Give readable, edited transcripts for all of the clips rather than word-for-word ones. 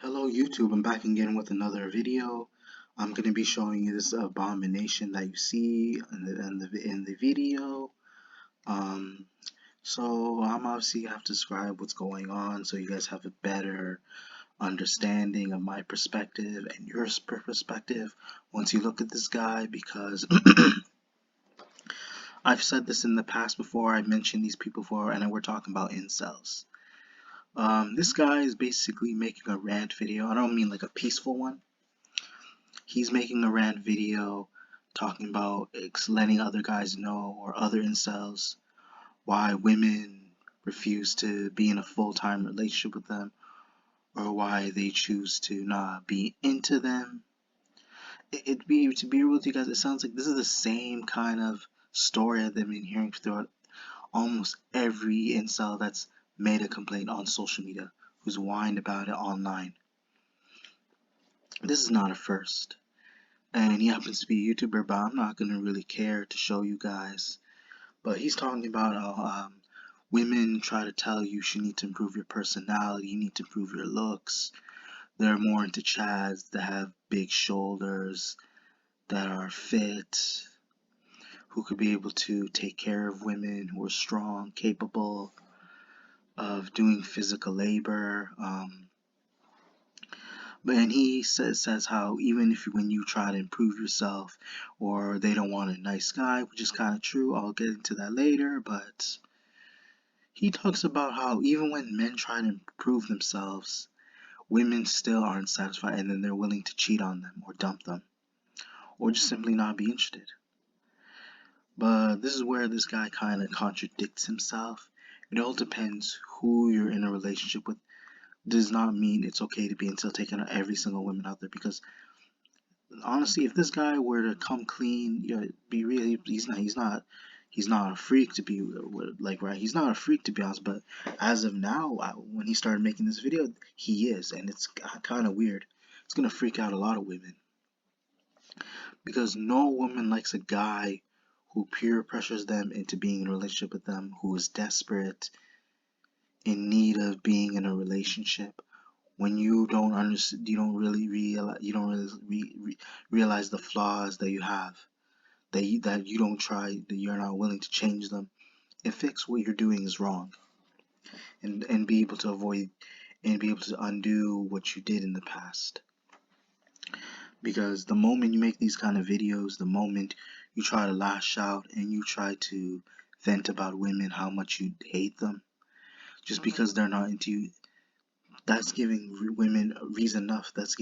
Hello YouTube, I'm back again with another video. I'm going to be showing you this abomination that you see in the video. Um, so I'm obviously have to describe what's going on so you guys have a better understanding of my perspective and your perspective once you look at this guy, because I've said this in the past before. I mentioned these people before, and we're talking about incels. This guy is basically making a rant video. I don't mean like a peaceful one. He's making a rant video talking about letting other guys know, or other incels, why women refuse to be in a full-time relationship with them, or why they choose to not be into them. To be real with you guys, it sounds like this is the same kind of story I've been hearing throughout almost every incel that's made a complaint on social media, who's whined about it online. This is not a first. And he happens to be a YouTuber, but I'm not gonna really care to show you guys. But he's talking about how women try to tell you need to improve your personality, you need to improve your looks. They're more into chads that have big shoulders, that are fit, who could be able to take care of women, who are strong, capable of doing physical labor. And he says how even if when you try to improve yourself, or they don't want a nice guy, which is kind of true. I'll get into that later. But he talks about how even when men try to improve themselves, women still aren't satisfied, and then they're willing to cheat on them or dump them, or just simply not be interested. But this is where this guy kind of contradicts himself. It all depends who you're in a relationship with. Does not mean it's okay to be until taking on every single woman out there, because honestly, if this guy were to come clean, be real, he's not a freak to be like, right? He's not a freak, to be honest. But as of now, when he started making this video, he is, and it's kind of weird. It's gonna freak out a lot of women, because no woman likes a guy who peer pressures them into being in a relationship with them, who is desperate, in need of being in a relationship. When you don't understand, you don't really realize the flaws that you have, that you don't try, that you're not willing to change them and fix what you're doing is wrong, and be able to avoid and be able to undo what you did in the past. Because the moment you make these kind of videos, the moment you try to lash out and you try to vent about women, how much you hate them just because they're not into you, that's giving women reason enough. That's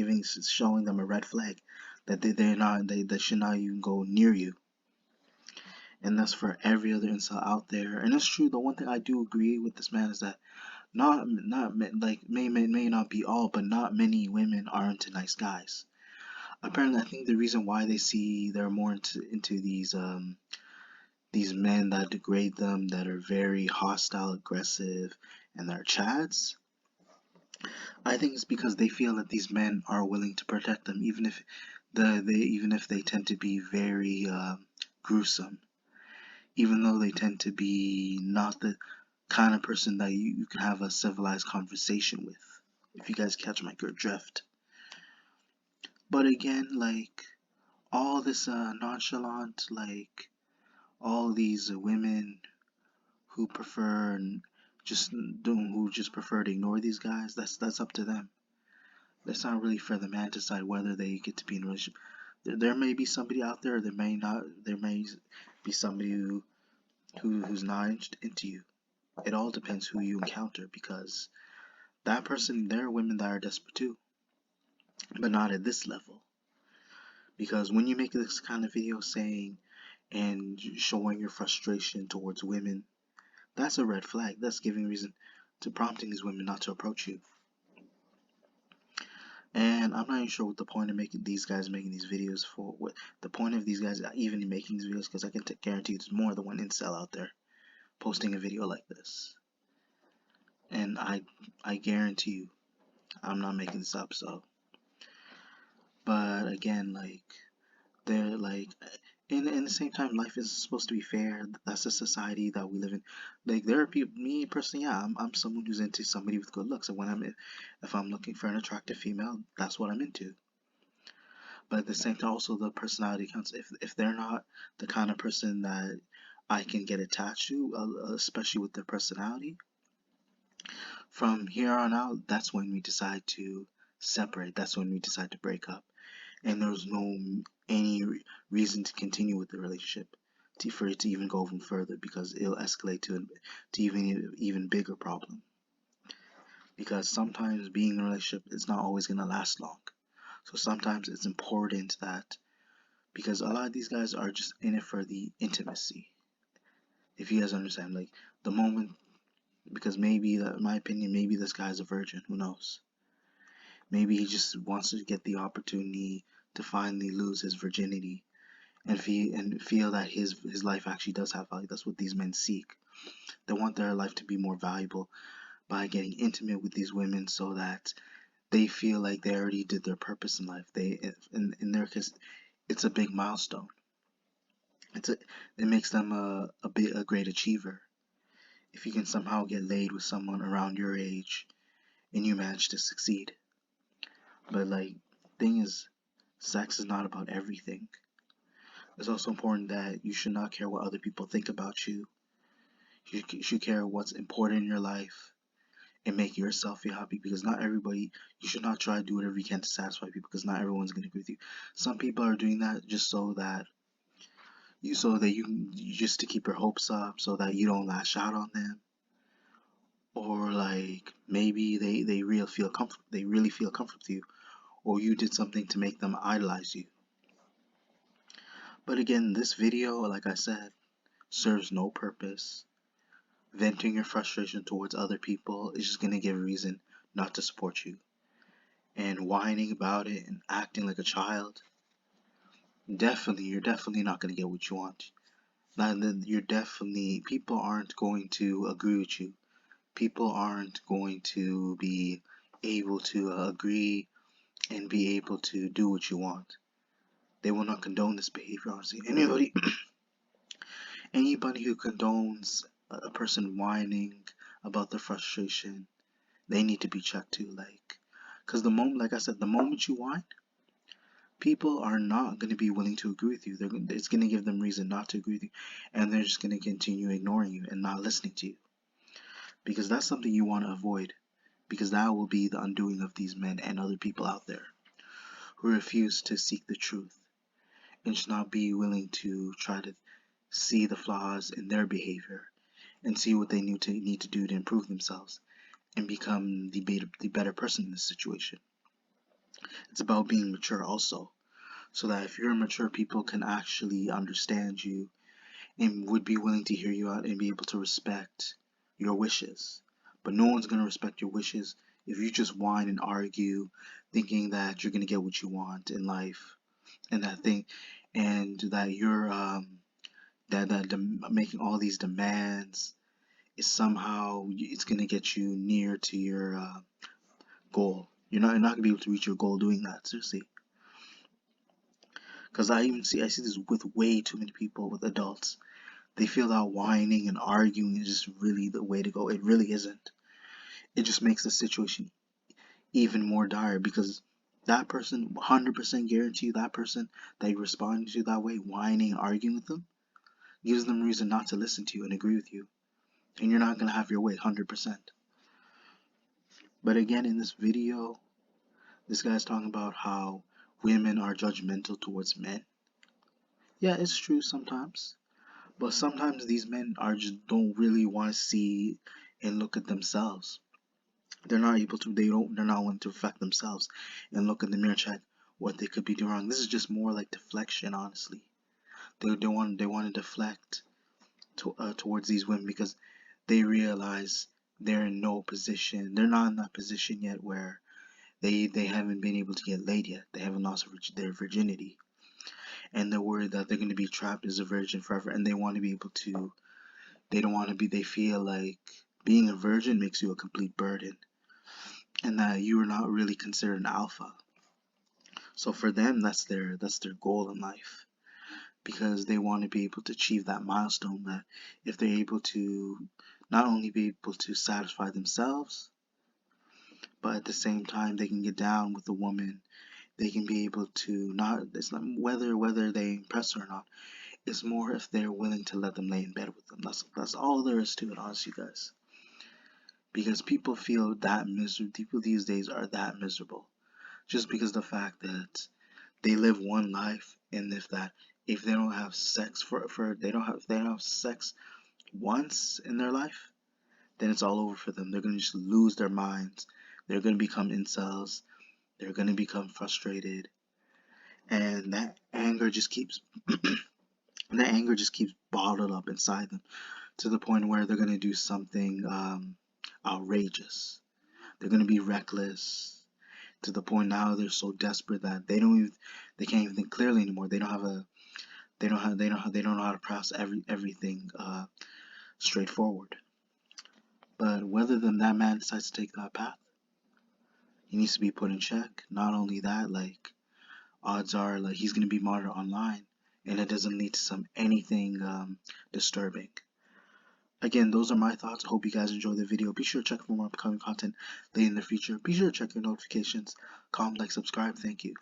showing them a red flag that they should not even go near you. And that's for every other incel out there. And it's true. The one thing I do agree with this man is that like may not be all, but not many women are into nice guys. Apparently, I think the reason why they're more into these men that degrade them, that are very hostile, aggressive, and they're chads. I think it's because they feel that these men are willing to protect them, even if they tend to be very gruesome, even though they tend to be not the kind of person that you can have a civilized conversation with. If you guys catch my drift. But again, like all this nonchalant, like all these women who prefer who just prefer to ignore these guys, that's up to them. That's not really for the man to decide whether they get to be in a relationship. There may be somebody out there, there may not. There may be somebody who's not into you. It all depends who you encounter, because that person, there are women that are desperate too, but not at this level. Because when you make this kind of video saying and showing your frustration towards women, that's a red flag. That's giving reason to prompting these women not to approach you. And I'm not even sure what the point of making these videos for. What the point of these guys even making these videos? Because I can guarantee there's more than one incel out there posting a video like this. And I guarantee you, I'm not making this up. So, but again, like they're like, in the same time, life is supposed to be fair. That's the society that we live in. Like there are people, me personally, yeah, I'm someone who's into somebody with good looks, and if I'm looking for an attractive female, that's what I'm into. But at the same time, also the personality counts. If they're not the kind of person that I can get attached to, especially with their personality, from here on out, that's when we decide to separate. That's when we decide to break up, and there's no any reason to continue with the relationship, for it to even go even further, because it'll escalate to even bigger problem. Because sometimes being in a relationship is not always gonna last long. So sometimes it's important that, because a lot of these guys are just in it for the intimacy. If you guys understand, like the moment, because maybe, in my opinion, maybe this guy's a virgin. Who knows? Maybe he just wants to get the opportunity to finally lose his virginity and feel that his life actually does have value. That's what these men seek. They want their life to be more valuable by getting intimate with these women, so that they feel like they already did their purpose in life. In their case, it's a big milestone. It makes them a great achiever. If you can somehow get laid with someone around your age and you manage to succeed. But like, thing is, sex is not about everything. It's also important that you should not care what other people think about you. You should care what's important in your life and make yourself feel happy, because not everybody, you should not try to do whatever you can to satisfy people, because not everyone's going to agree with you. Some people are doing that just you just to keep your hopes up, so that you don't lash out on them, or like maybe they really feel comfortable with you, or you did something to make them idolize you. But again, this video, like I said, serves no purpose. Venting your frustration towards other people is just gonna give a reason not to support you. And whining about it and acting like a child, you're definitely not gonna get what you want. You're definitely, people aren't going to agree with you. People aren't going to be able to agree and be able to do what you want. They will not condone this behavior, honestly. Anybody who condones a person whining about their frustration, they need to be checked too. Like, because the moment, like I said, the moment you whine, people are not going to be willing to agree with you. It's going to give them reason not to agree with you, and they're just going to continue ignoring you and not listening to you. Because that's something you want to avoid, because that will be the undoing of these men and other people out there who refuse to seek the truth and just not be willing to try to see the flaws in their behavior and see what they need to do to improve themselves and become the better person in this situation. It's about being mature also, so that if you're mature, people can actually understand you and would be willing to hear you out and be able to respect your wishes. But no one's going to respect your wishes if you just whine and argue, thinking that you're going to get what you want in life, and that you're making all these demands is somehow, it's going to get you near to your goal. You're not going to be able to reach your goal doing that, seriously. Because I see this with way too many people, with adults. They feel that whining and arguing is just really the way to go. It really isn't. It just makes the situation even more dire, because that person, 100% guarantee you, that person that you respond to that way, whining and arguing with them, gives them reason not to listen to you and agree with you. And you're not going to have your way 100%. But again, in this video, this guy's talking about how women are judgmental towards men. Yeah, it's true sometimes. But sometimes these men are just don't really want to see and look at themselves. They're not able to, they're not willing to reflect themselves and look in the mirror and check what they could be doing wrong. This is just more like deflection, honestly. They want to deflect towards these women, because they realize they're in no position. They're not in that position yet where they haven't been able to get laid yet. They haven't lost their virginity, and they're worried that they're going to be trapped as a virgin forever. And they want to be able to. They don't want to be. They feel like being a virgin makes you a complete burden, and that you are not really considered an alpha. So for them, that's their goal in life. because they want to be able to achieve that milestone, that if they're able to not only be able to satisfy themselves, but at the same time they can get down with a woman. They can be able to not, it's not whether they impress her or not. It's more if they're willing to let them lay in bed with them. That's all there is to it, honestly, guys. Because people feel that miserable. People these days are that miserable just because the fact that they live one life, and if they don't have sex for they don't have sex once in their life, then it's all over for them. They're gonna just lose their minds. They're gonna become incels. They're gonna become frustrated, and that anger just keeps bottled up inside them to the point where they're gonna do something outrageous. They're gonna be reckless to the point now they're so desperate that they can't even think clearly anymore. They don't know how to process everything straightforward. But whether that man decides to take that path, he needs to be put in check. Not only that, like, odds are like he's gonna be monitored online, and it doesn't lead to anything disturbing. Again, those are my thoughts. I hope you guys enjoyed the video. Be sure to check for more upcoming content later in the future. Be sure to check your notifications, comment, like, subscribe. Thank you.